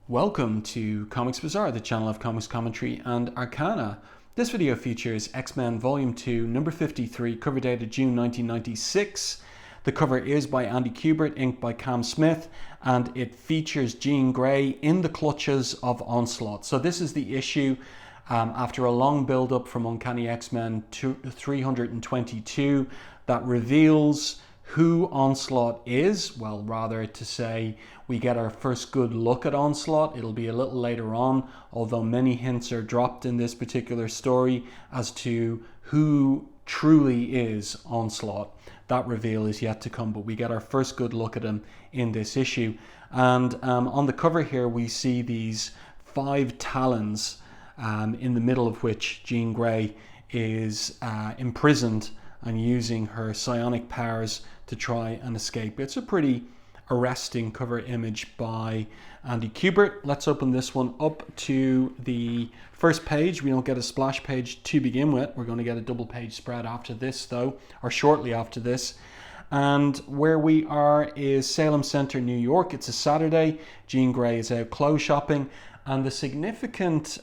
Welcome to Comics Bazaar, the channel of comics commentary and arcana. This video features X-Men Volume 2, number 53, cover dated June 1996. The cover is by Andy Kubert, inked by Cam Smith, and it features Jean Grey in the clutches of Onslaught. So this is the issue after a long build-up from Uncanny X-Men 322 that reveals who Onslaught is. Well, rather to say, we get our first good look at Onslaught. It'll be a little later on, although many hints are dropped in this particular story as to who truly is Onslaught. That reveal is yet to come, but we get our first good look at him in this issue. And on the cover here, we see these 5 talons, in the middle of which Jean Grey is imprisoned and using her psionic powers to try and escape. It's a pretty arresting cover image by Andy Kubert. Let's open this one up to the first page. We don't get a splash page to begin with. We're going to get a double page spread after this though, or shortly after this. And where we are is Salem Center, New York. It's a Saturday. Jean Grey is out clothes shopping. And the significant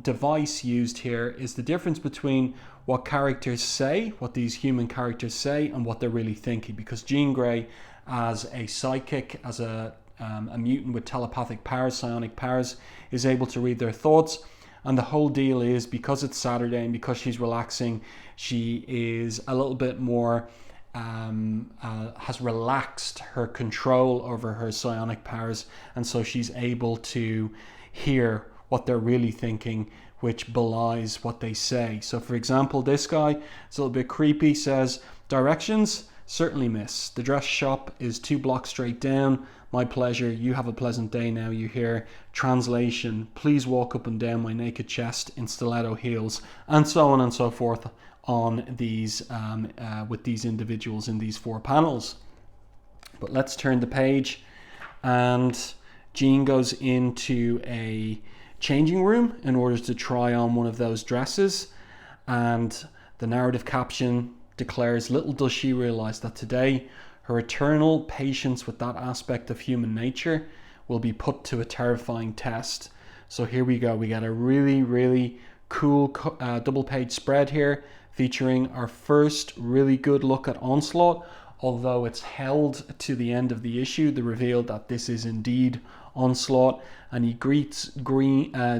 device used here is the difference between what characters say, what these human characters say, and what they're really thinking. Because Jean Grey, as a psychic, as a mutant with telepathic powers, psionic powers, is able to read their thoughts. And the whole deal is, because it's Saturday and because she's relaxing, she is a little bit more, has relaxed her control over her psionic powers. And so she's able to hear what they're really thinking, which belies what they say. So for example, this guy, it's a little bit creepy, says, "Directions? Certainly, miss. The dress shop is 2 blocks straight down. My pleasure. You have a pleasant day now." You hear translation, "Please walk up and down my naked chest in stiletto heels," and so on and so forth on these with these individuals in these 4 panels. But let's turn the page, and Jean goes into a changing room in order to try on one of those dresses, and the narrative caption declares, "Little does she realize that today her eternal patience with that aspect of human nature will be put to a terrifying test." So here we go. We got a really cool double page spread here featuring our first really good look at Onslaught, although it's held to the end of the issue, the reveal that this is indeed Onslaught, and he greets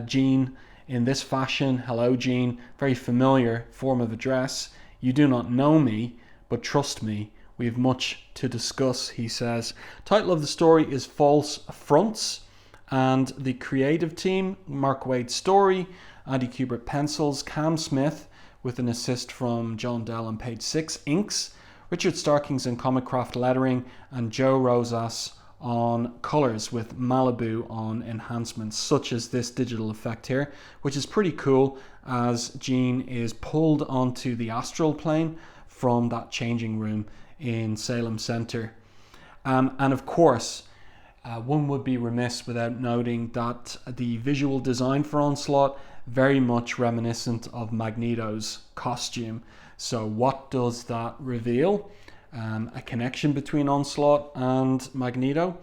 Jean in this fashion. "Hello, Jean," very familiar form of address. "You do not know me, but trust me, we have much to discuss," he says. Title of the story is False Fronts, and the creative team, Mark Waid story, Andy Kubert pencils, Cam Smith with an assist from John Dell on page 6 inks, Richard Starkings and Comic Craft lettering, and Joe Rosas on colors with Malibu on enhancements, such as this digital effect here, which is pretty cool as Jean is pulled onto the astral plane from that changing room in Salem Center. And of course, one would be remiss without noting that the visual design for Onslaught very much reminiscent of Magneto's costume. So what does that reveal? A connection between Onslaught and Magneto?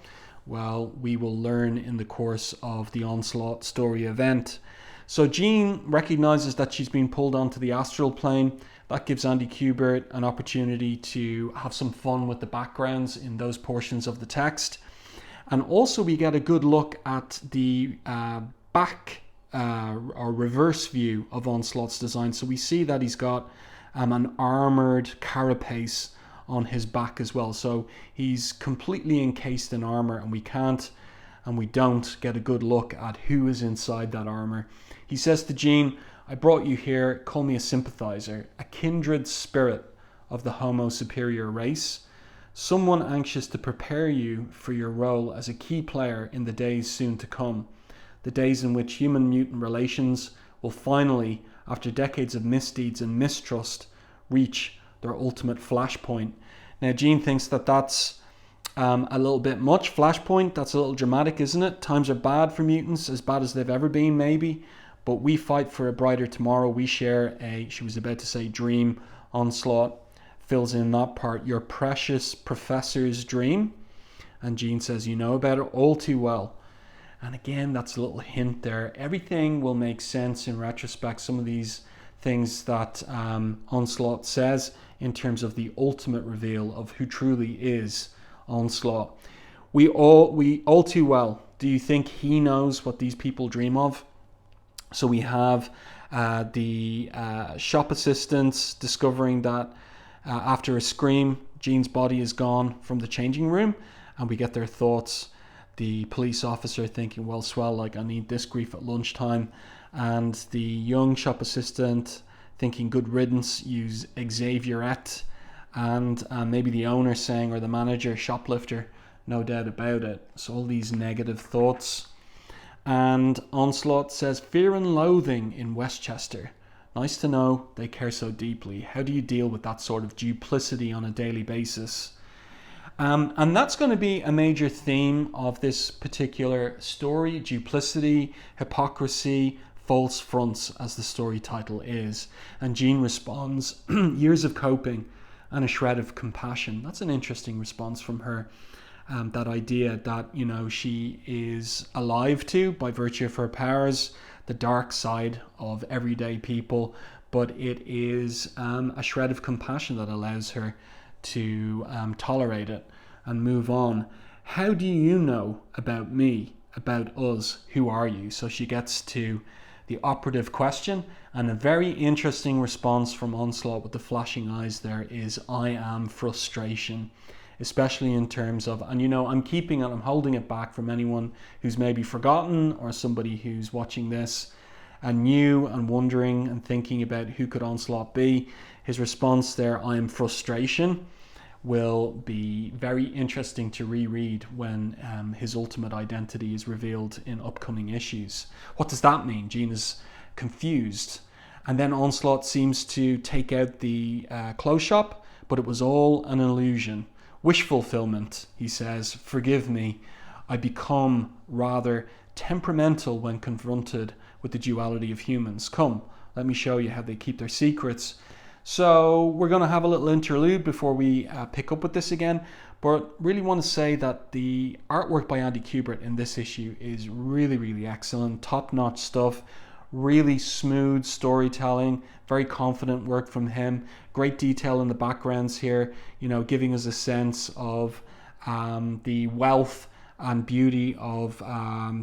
Well, we will learn in the course of the Onslaught story event. So Jean recognizes that she's been pulled onto the astral plane. That gives Andy Kubert an opportunity to have some fun with the backgrounds in those portions of the text. And also we get a good look at the back or reverse view of Onslaught's design. So we see that he's got an armored carapace on his back as well. So he's completely encased in armor, and we can't and we don't get a good look at who is inside that armor. He says to Jean, "I brought you here, call me a sympathizer, a kindred spirit of the Homo superior race, someone anxious to prepare you for your role as a key player in the days soon to come, the days in which human-mutant relations will finally, after decades of misdeeds and mistrust, reach their ultimate flashpoint." Now, Jean thinks that that's a little bit much. Flashpoint, that's a little dramatic, isn't it? Times are bad for mutants, as bad as they've ever been, maybe. But we fight for a brighter tomorrow. We share a, she was about to say dream. Onslaught fills in that part. Your precious professor's dream. And Jean says, "You know about it all too well." And again, that's a little hint there. Everything will make sense in retrospect. Some of these things that Onslaught says in terms of the ultimate reveal of who truly is Onslaught. We all too well, do you think he knows what these people dream of? So we have the shop assistants discovering that after a scream, Jean's body is gone from the changing room, and we get their thoughts. The police officer thinking, well, swell, like, I need this grief at lunchtime. And the young shop assistant thinking, good riddance, use Xavierette. And maybe the owner saying, or the manager, shoplifter, no doubt about it. So all these negative thoughts. And Onslaught says, fear and loathing in Westchester. Nice to know they care so deeply. How do you deal with that sort of duplicity on a daily basis? And that's going to be a major theme of this particular story. Duplicity, hypocrisy, false fronts, as the story title is. And Jean responds, years of coping and a shred of compassion. That's an interesting response from her. That idea that, you know, she is alive to, by virtue of her powers, the dark side of everyday people, but it is a shred of compassion that allows her to tolerate it and move on. How do you know about me, about us? Who are you? So she gets to the operative question, and a very interesting response from Onslaught with the flashing eyes there is, I am frustration. Especially in terms of, and you know, I'm holding it back from anyone who's maybe forgotten, or somebody who's watching this and new and wondering and thinking about who could Onslaught be. His response there, I am frustration, will be very interesting to reread when his ultimate identity is revealed in upcoming issues. What does that mean? Jean is confused. And then Onslaught seems to take out the clothes shop, but it was all an illusion. Wish fulfillment, he says, forgive me. I become rather temperamental when confronted with the duality of humans. Come, let me show you how they keep their secrets. So we're going to have a little interlude before we pick up with this again, but really want to say that the artwork by Andy Kubert in this issue is really, really excellent, top-notch stuff, really smooth storytelling, very confident work from him, great detail in the backgrounds here, you know, giving us a sense of the wealth and beauty of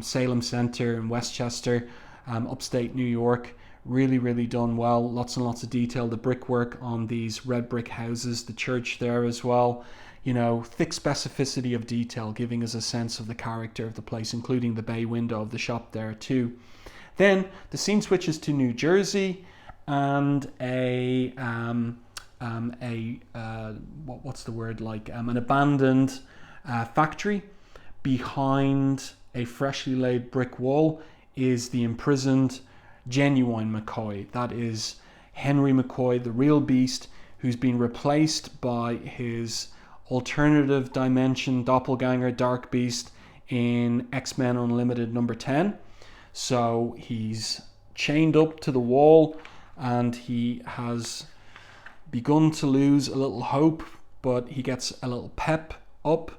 Salem Center in Westchester, upstate New York. Really, really done well. Lots and lots of detail. The brickwork on these red brick houses, the church there as well. You know, thick specificity of detail, giving us a sense of the character of the place, including the bay window of the shop there too. Then the scene switches to New Jersey, and an abandoned factory. Behind a freshly laid brick wall is the imprisoned genuine McCoy. That is Henry McCoy, the real beast, who's been replaced by his alternative dimension doppelganger Dark Beast in X-Men Unlimited number 10. So he's chained up to the wall, and he has begun to lose a little hope, but he gets a little pep up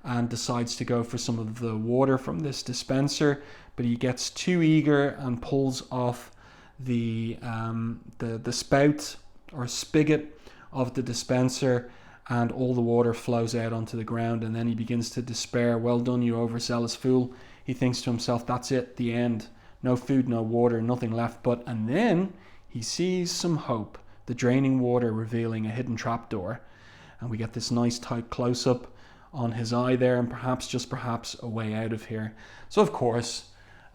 and decides to go for some of the water from this dispenser, but he gets too eager and pulls off the spout or spigot of the dispenser, and all the water flows out onto the ground, and then he begins to despair. Well done, you overzealous fool. He thinks to himself, that's it, the end. No food, no water, nothing left but... And then he sees some hope, the draining water revealing a hidden trapdoor. And we get this nice tight close-up on his eye there, and perhaps a way out of here. So of course,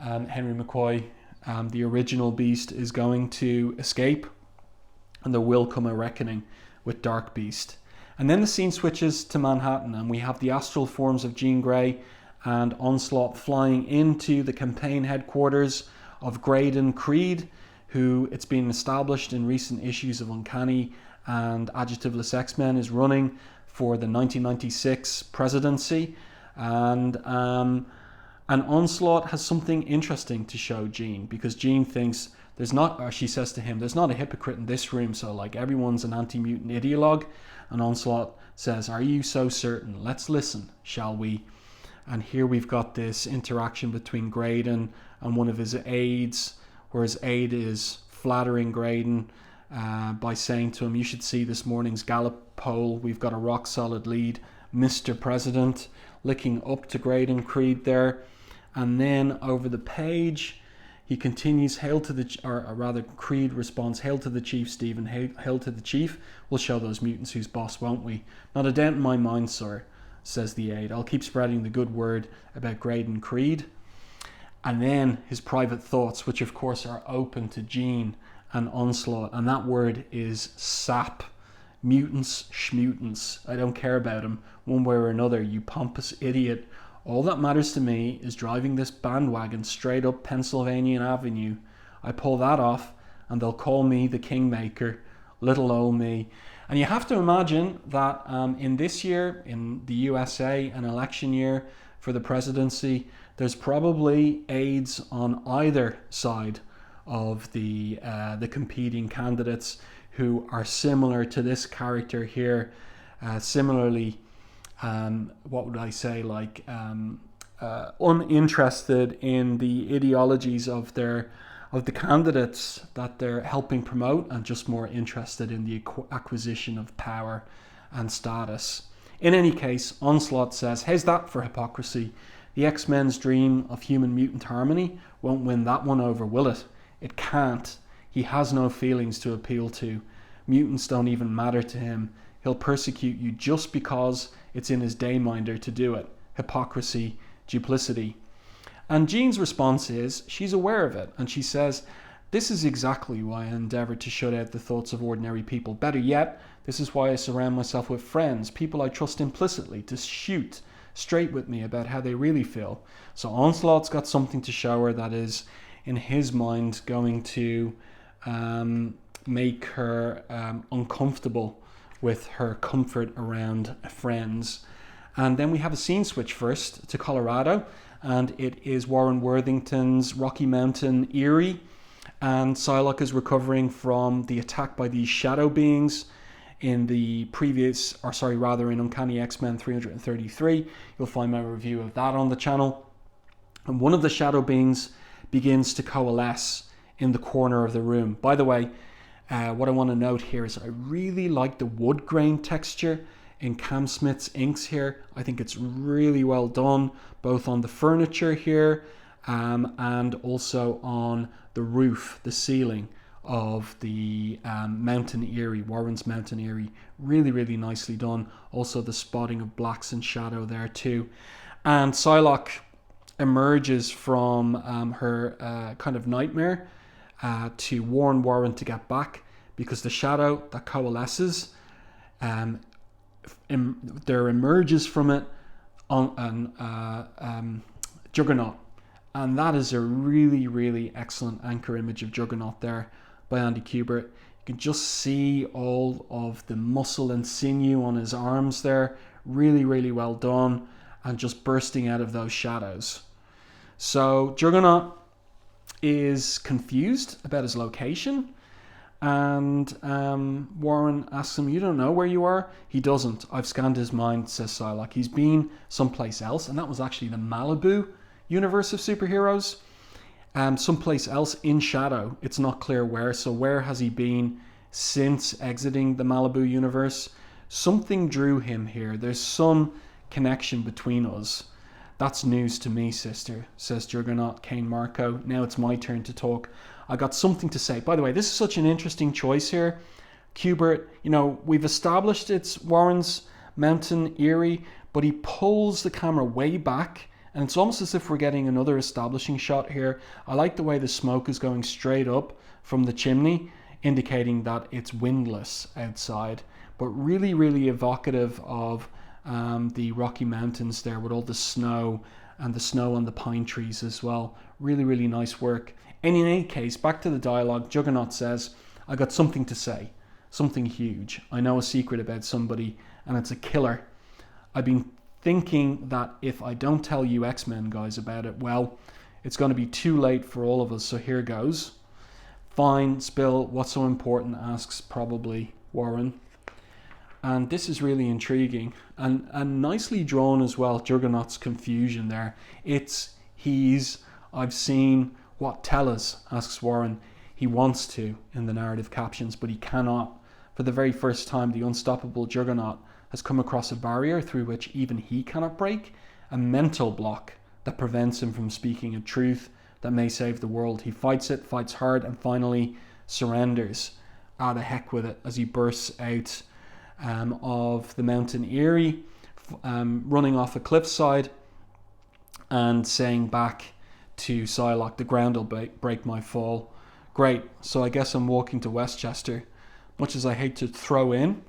Henry McCoy, the original beast, is going to escape, and there will come a reckoning with Dark Beast. And then the scene switches to Manhattan, and we have the astral forms of Jean Grey and Onslaught flying into the campaign headquarters of Graydon Creed, who, it's been established in recent issues of Uncanny and Adjectiveless X-Men, is running for the 1996 presidency. And Onslaught has something interesting to show Jean, because Jean thinks there's not, or she says to him, there's not a hypocrite in this room, so like everyone's an anti-mutant ideologue. And Onslaught says, are you so certain? Let's listen, shall we? And here we've got this interaction between Graydon and one of his aides, where his aide is flattering Graydon by saying to him, you should see this morning's Gallup poll. We've got a rock solid lead, Mr. President, looking up to Graydon Creed there. And then over the page, he continues, hail to the, or rather Creed responds, hail to the chief, Stephen, hail to the chief. We'll show those mutants who's boss, won't we? Not a doubt in my mind, sir, says the aide. I'll keep spreading the good word about Graydon Creed. And then his private thoughts, which of course are open to Jean and Onslaught. And that word is sap. Mutants, schmutants. I don't care about him one way or another, you pompous idiot. All that matters to me is driving this bandwagon straight up Pennsylvania Avenue. I pull that off and they'll call me the Kingmaker, little old me. And you have to imagine that in this year, in the USA, an election year for the presidency, there's probably aides on either side of the competing candidates who are similar to this character here. Similarly, what would I say, like uninterested in the ideologies of the candidates that they're helping promote, and just more interested in the acquisition of power and status. In any case, Onslaught says, how's that for hypocrisy? The X-Men's dream of human-mutant harmony won't win that one over, will it? It can't. He has no feelings to appeal to. Mutants don't even matter to him. He'll persecute you just because it's in his dayminder to do it. Hypocrisy, duplicity. And Jean's response is, she's aware of it, and she says, this is exactly why I endeavour to shut out the thoughts of ordinary people. Better yet, this is why I surround myself with friends, people I trust implicitly, to shoot straight with me about how they really feel. So Onslaught's got something to show her that is, in his mind, going to make her uncomfortable with her comfort around friends. And then we have a scene switch first to Colorado, and it is Warren Worthington's Rocky Mountain Erie, and Psylocke is recovering from the attack by these shadow beings in the previous, or sorry, rather in Uncanny X-Men 333. You'll find my review of that on the channel. And one of the shadow beings begins to coalesce in the corner of the room. By the way, what I want to note here is I really like the wood grain texture in Cam Smith's inks here. I think it's really well done, both on the furniture here and also on the roof, the ceiling of the Mountain Erie, Warren's Mountain Erie. Really, really nicely done. Also the spotting of blacks and shadow there too. And Psylocke emerges from her kind of nightmare to warn Warren to get back, because the shadow that coalesces, there emerges from it on Juggernaut. And that is a really, really excellent anchor image of Juggernaut there by Andy Kubert. You can just see all of the muscle and sinew on his arms there. Really, really well done. And just bursting out of those shadows. So Juggernaut is confused about his location. And Warren asks him, you don't know where you are? He doesn't. I've scanned his mind, says Psylocke. He's been someplace else. And that was actually the Malibu universe of superheroes. Someplace else in shadow. It's not clear where. So where has he been since exiting the Malibu universe? Something drew him here. There's some connection between us. That's news to me, sister, says Juggernaut, Kane Marco. Now it's my turn to talk. I got something to say. By the way, this is such an interesting choice here. Kubert, you know, we've established it's Warren's Mountain Erie, but he pulls the camera way back, and it's almost as if we're getting another establishing shot here. I like the way the smoke is going straight up from the chimney, indicating that it's windless outside, but really, really evocative of the Rocky Mountains there with all the snow and the snow on the pine trees as well. Really, really nice work. And in any case, back to the dialogue, Juggernaut says, I got something to say, something huge. I know a secret about somebody, and it's a killer. I've been thinking that if I don't tell you X-Men guys about it, well, it's going to be too late for all of us, so here goes. Fine, spill, what's so important, asks probably Warren. And this is really intriguing and nicely drawn as well. Juggernaut's confusion there. I've seen what tell us, asks Warren. He wants to in the narrative captions, but he cannot. For the very first time, the unstoppable Juggernaut has come across a barrier through which even he cannot break, a mental block that prevents him from speaking a truth that may save the world. He fights it, fights hard, and finally surrenders. Ah, the heck with it, as he bursts out of the Mountain Erie, running off a cliffside and saying back to Psylocke, the ground will break my fall. Great, so I guess I'm walking to Westchester. Much as I hate to throw in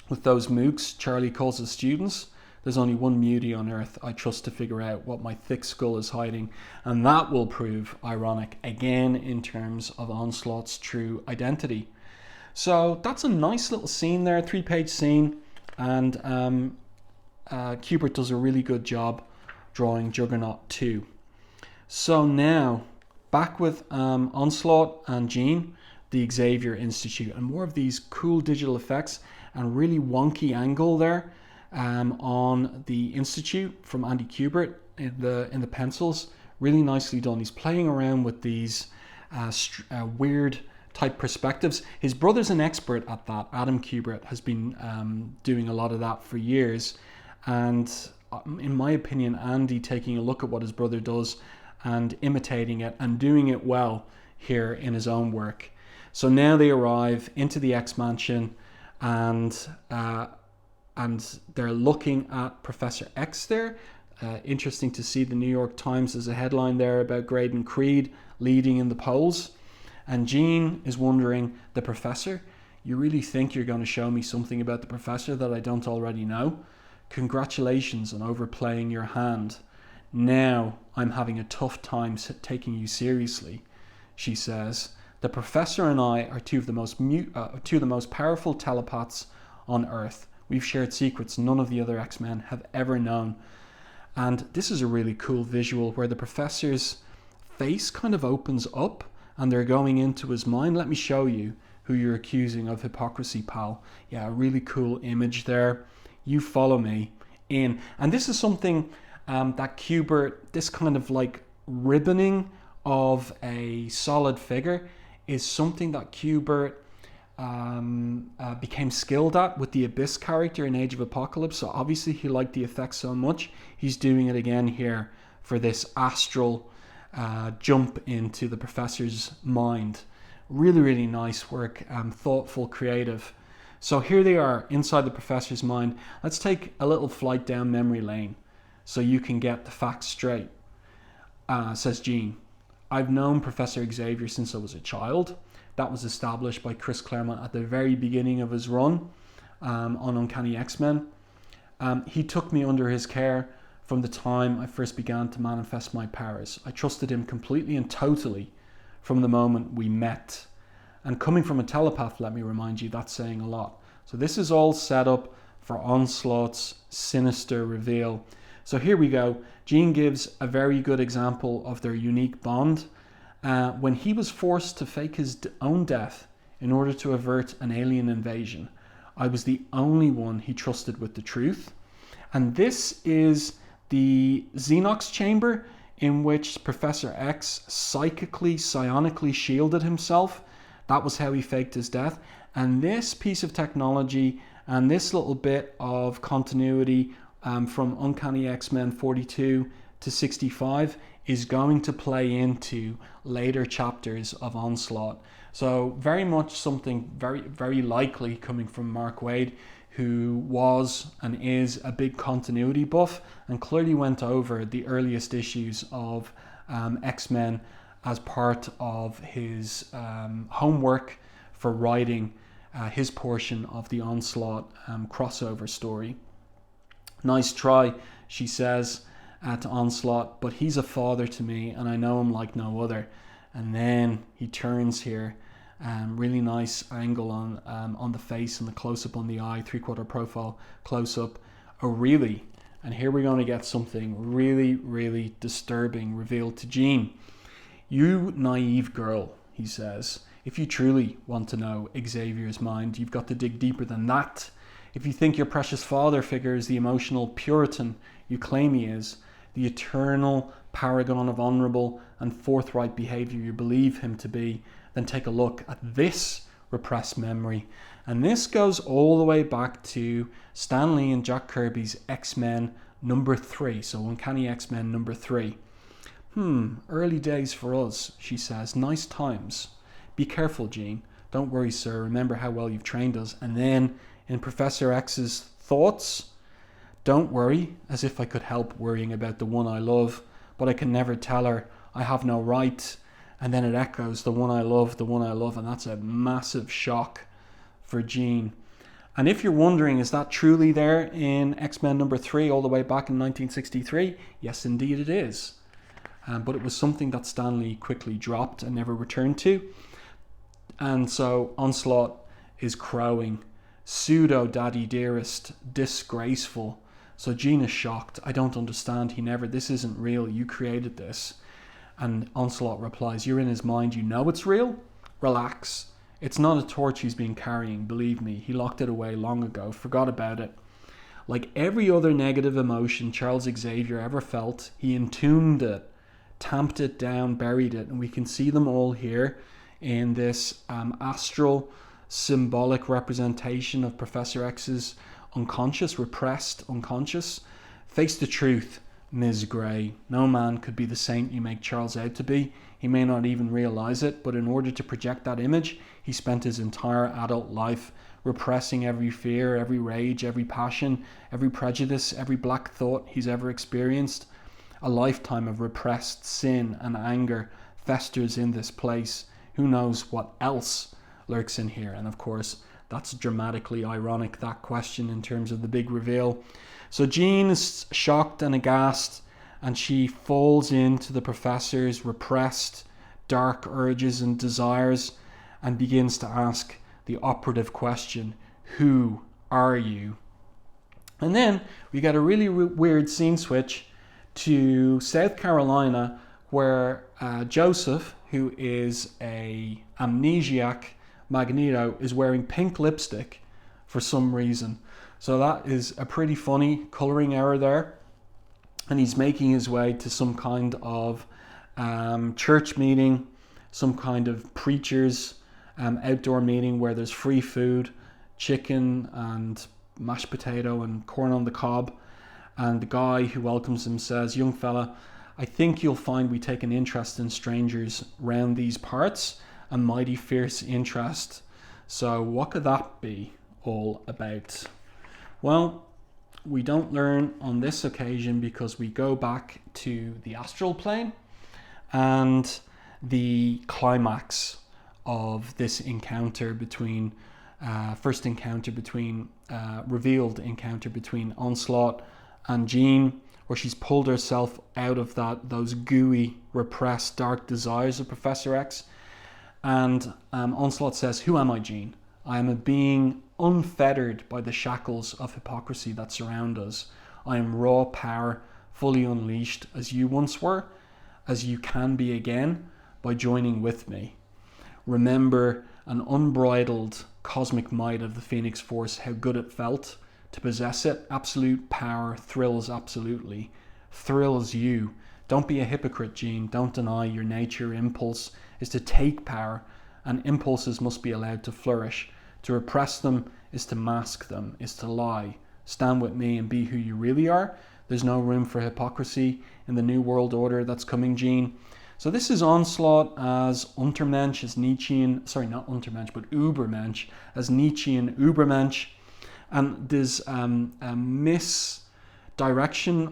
with those mooks Charlie calls his students, there's only one mutie on earth I trust to figure out what my thick skull is hiding, and that will prove ironic again in terms of Onslaught's true identity. So that's a nice little scene there, 3-page scene, and Kubert does a really good job drawing Juggernaut 2. So now, back with Onslaught and Jean, the Xavier Institute, and more of these cool digital effects and really wonky angle there on the Institute from Andy Kubert in the pencils. Really nicely done. He's playing around with these weird type perspectives. His brother's an expert at that. Adam Kubert has been doing a lot of that for years, and in my opinion, Andy taking a look at what his brother does and imitating it and doing it well here in his own work. So now they arrive into the X Mansion, and they're looking at Professor X there. Interesting to see the New York Times as a headline there about Graydon Creed leading in the polls. And Jean is wondering, the professor? You really think you're going to show me something about the professor that I don't already know? Congratulations on overplaying your hand. Now I'm having a tough time taking you seriously, she says. The professor and I are two of the most powerful telepaths on Earth. We've shared secrets none of the other X-Men have ever known. And this is a really cool visual where the professor's face kind of opens up and they're going into his mind. Let me show you who you're accusing of hypocrisy, pal. Yeah, a really cool image there. You follow me in. And this is something that Kubert, this kind of like ribboning of a solid figure, is something that Kubert became skilled at with the Abyss character in Age of Apocalypse. So obviously he liked the effects so much, he's doing it again here for this astral jump into the professor's mind. Really, really nice work, thoughtful, creative. So here they are inside the professor's mind. Let's take a little flight down memory lane so you can get the facts straight. Says Jean. I've known Professor Xavier since I was a child. That was established by Chris Claremont at the very beginning of his run on Uncanny X-Men. He took me under his care from the time I first began to manifest my powers. I trusted him completely and totally from the moment we met. And coming from a telepath, let me remind you, that's saying a lot. So this is all set up for Onslaught's sinister reveal. So here we go. Jean gives a very good example of their unique bond. When he was forced to fake his own death in order to avert an alien invasion, I was the only one he trusted with the truth. And this is the Xenox chamber in which Professor X psionically shielded himself. That was how he faked his death. And this piece of technology and this little bit of continuity from Uncanny X-Men 42 to 65 is going to play into later chapters of Onslaught. So very much something very, very likely coming from Mark Waid, who was and is a big continuity buff and clearly went over the earliest issues of X-Men as part of his homework for writing his portion of the Onslaught crossover story. Nice try, she says to Onslaught, but he's a father to me and I know him like no other. And then he turns here, really nice angle on the face and the close-up on the eye, 3/4 profile close-up. Oh really? And here we're going to get something really, really disturbing revealed to Jean. You naive girl, he says. If you truly want to know Xavier's mind, you've got to dig deeper than that. If you think your precious father figure is the emotional Puritan you claim he is, the eternal paragon of honourable and forthright behaviour you believe him to be, then take a look at this repressed memory. And this goes all the way back to Stan Lee and Jack Kirby's X-Men number 3, so Uncanny X-Men number 3. Early days for us, she says. Nice times. Be careful, Jean. Don't worry, sir. Remember how well you've trained us. And then in Professor X's thoughts, don't worry, as if I could help worrying about the one I love, but I can never tell her. I have no right. And then it echoes, the one I love, the one I love. And that's a massive shock for Jean. And if you're wondering, is that truly there in X-Men number 3 all the way back in 1963? Yes, indeed it is. But it was something that Stan Lee quickly dropped and never returned to. And so Onslaught is crowing, pseudo daddy dearest, disgraceful. So Jean is shocked. I don't understand. This isn't real. You created this. And Onslaught replies, you're in his mind. You know it's real? Relax. It's not a torch he's been carrying. Believe me, he locked it away long ago. Forgot about it. Like every other negative emotion Charles Xavier ever felt, he entombed it, tamped it down, buried it. And we can see them all here in this astral symbolic representation of Professor X's unconscious, repressed unconscious. Face the truth, Ms. Grey. No man could be the saint you make Charles out to be. He may not even realize it, but in order to project that image, he spent his entire adult life repressing every fear, every rage, every passion, every prejudice, every black thought he's ever experienced. A lifetime of repressed sin and anger festers in this place. Who knows what else lurks in here? And of course, that's dramatically ironic, that question, in terms of the big reveal. So Jean is shocked and aghast, and she falls into the professor's repressed dark urges and desires and begins to ask the operative question, who are you? And then we get a really weird scene switch to South Carolina, where Joseph, who is a amnesiac Magneto, is wearing pink lipstick for some reason. So that is a pretty funny coloring error there. And he's making his way to some kind of church meeting, some kind of preachers outdoor meeting where there's free food, chicken and mashed potato and corn on the cob. And the guy who welcomes him says, young fella, I think you'll find we take an interest in strangers round these parts, a mighty fierce interest. So what could that be all about? Well, we don't learn on this occasion because we go back to the astral plane and the climax of this encounter between, revealed encounter between Onslaught and Jean, where she's pulled herself out of those gooey, repressed, dark desires of Professor X. And Onslaught says, who am I, Jean? I am a being unfettered by the shackles of hypocrisy that surround us. I am raw power, fully unleashed, as you once were, as you can be again, by joining with me. Remember an unbridled cosmic might of the Phoenix Force, how good it felt to possess it. Absolute power thrills absolutely. Thrills you. Don't be a hypocrite, Jean. Don't deny your nature. Impulse is to take power, and impulses must be allowed to flourish. To repress them is to mask them, is to lie. Stand with me and be who you really are. There's no room for hypocrisy in the new world order that's coming, Jean. So this is Onslaught as Untermensch, as Nietzschean, sorry, not Untermensch, but Übermensch, as Nietzschean Übermensch. And there's a misdirection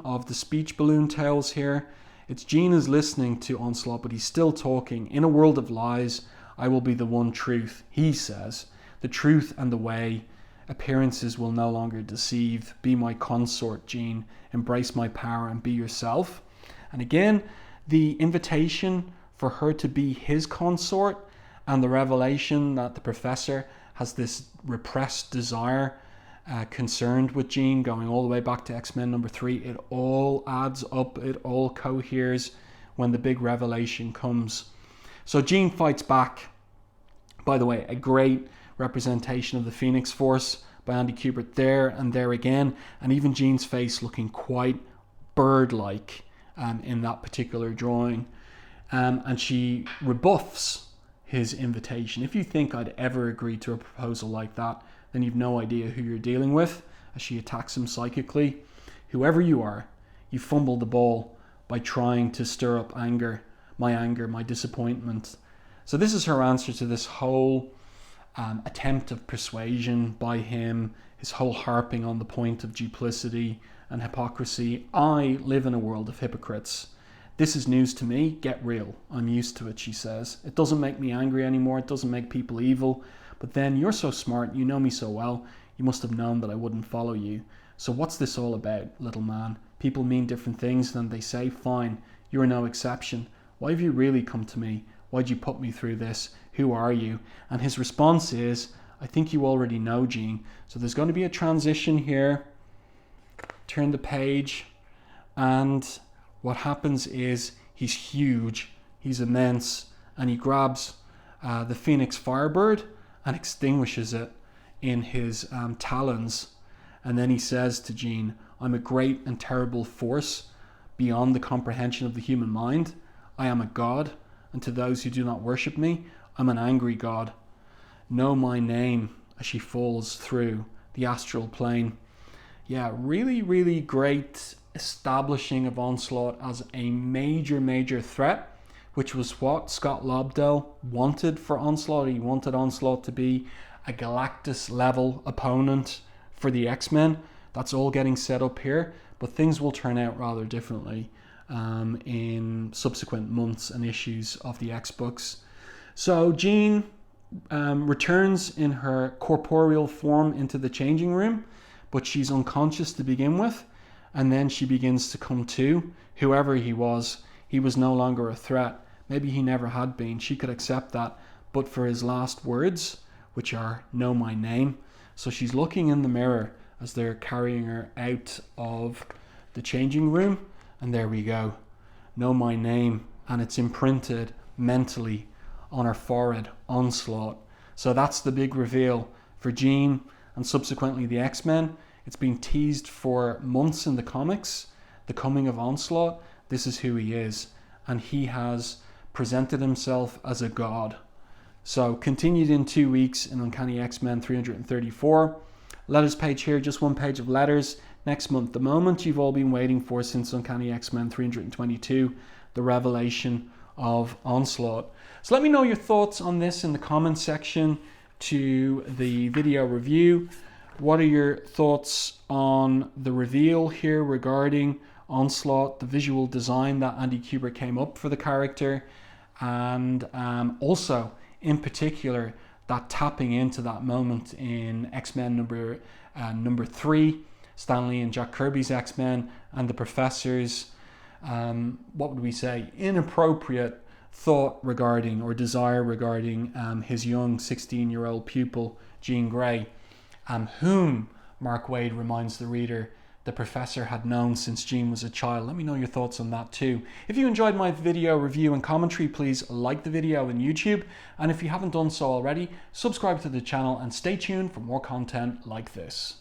of the speech balloon tales here. It's Jean is listening to Onslaught, but he's still talking. In a world of lies, I will be the one truth, he says. The truth and the way. Appearances will no longer deceive. Be my consort, Jean. Embrace my power and be yourself. And again, the invitation for her to be his consort and the revelation that the professor has this repressed desire concerned with Jean, going all the way back to X-Men number 3. It all adds up. It all coheres when the big revelation comes. So Jean fights back. By the way, a great representation of the Phoenix Force by Andy Kubert there and there again, and even Jean's face looking quite bird-like in that particular drawing. And she rebuffs his invitation. If you think I'd ever agree to a proposal like that, then you've no idea who you're dealing with, as she attacks him psychically. Whoever you are, you fumbled the ball by trying to stir up anger, my disappointment. So this is her answer to this whole attempt of persuasion by him, his whole harping on the point of duplicity and hypocrisy. I live in a world of hypocrites. This is news to me. Get real. I'm used to it, she says. It doesn't make me angry anymore. It doesn't make people evil. But then you're so smart. You know me so well. You must have known that I wouldn't follow you. So what's this all about, little man? People mean different things than they say. Fine. You're no exception. Why have you really come to me? Why'd you put me through this? Who are you? And his response is, I think you already know, Jean. So there's going to be a transition here. Turn the page. And what happens is he's huge. He's immense. And he grabs the Phoenix Firebird and extinguishes it in his talons. And then he says to Jean, I'm a great and terrible force beyond the comprehension of the human mind. I am a god, and to those who do not worship me, I'm an angry god. Know my name, as she falls through the astral plane. Yeah, really, really great establishing of Onslaught as a major threat, which was what Scott Lobdell wanted for Onslaught. He wanted Onslaught to be a Galactus level opponent for the X-Men. That's all getting set up here, but things will turn out rather differently in subsequent months and issues of the X-Books. So Jean returns in her corporeal form into the changing room, but she's unconscious to begin with, and then she begins to come to. Whoever he was no longer a threat. Maybe he never had been. She could accept that, but for his last words, which are, know my name. So she's looking in the mirror as they're carrying her out of the changing room, and there we go. Know my name, and it's imprinted mentally on her forehead, Onslaught. So that's the big reveal for Jean and subsequently the X-Men. It's been teased for months in the comics, the coming of Onslaught. This is who he is, and he has presented himself as a god. So continued in 2 weeks in Uncanny X-Men 334. Letters page here, just one page of letters. Next month, the moment you've all been waiting for since Uncanny X-Men 322, the revelation of Onslaught. So let me know your thoughts on this in the comments section to the video review. What are your thoughts on the reveal here regarding Onslaught, the visual design that Andy Kubert came up for the character, and also in particular that tapping into that moment in X-Men number 3, Stan Lee and Jack Kirby's X-Men, and the Professor's what would we say, inappropriate thought regarding or desire regarding his young 16-year-old pupil Jean Grey, whom Mark Waid reminds the reader the Professor had known since Jean was a child. Let me know your thoughts on that too. If you enjoyed my video review and commentary, please like the video on YouTube, and if you haven't done so already, subscribe to the channel and stay tuned for more content like this.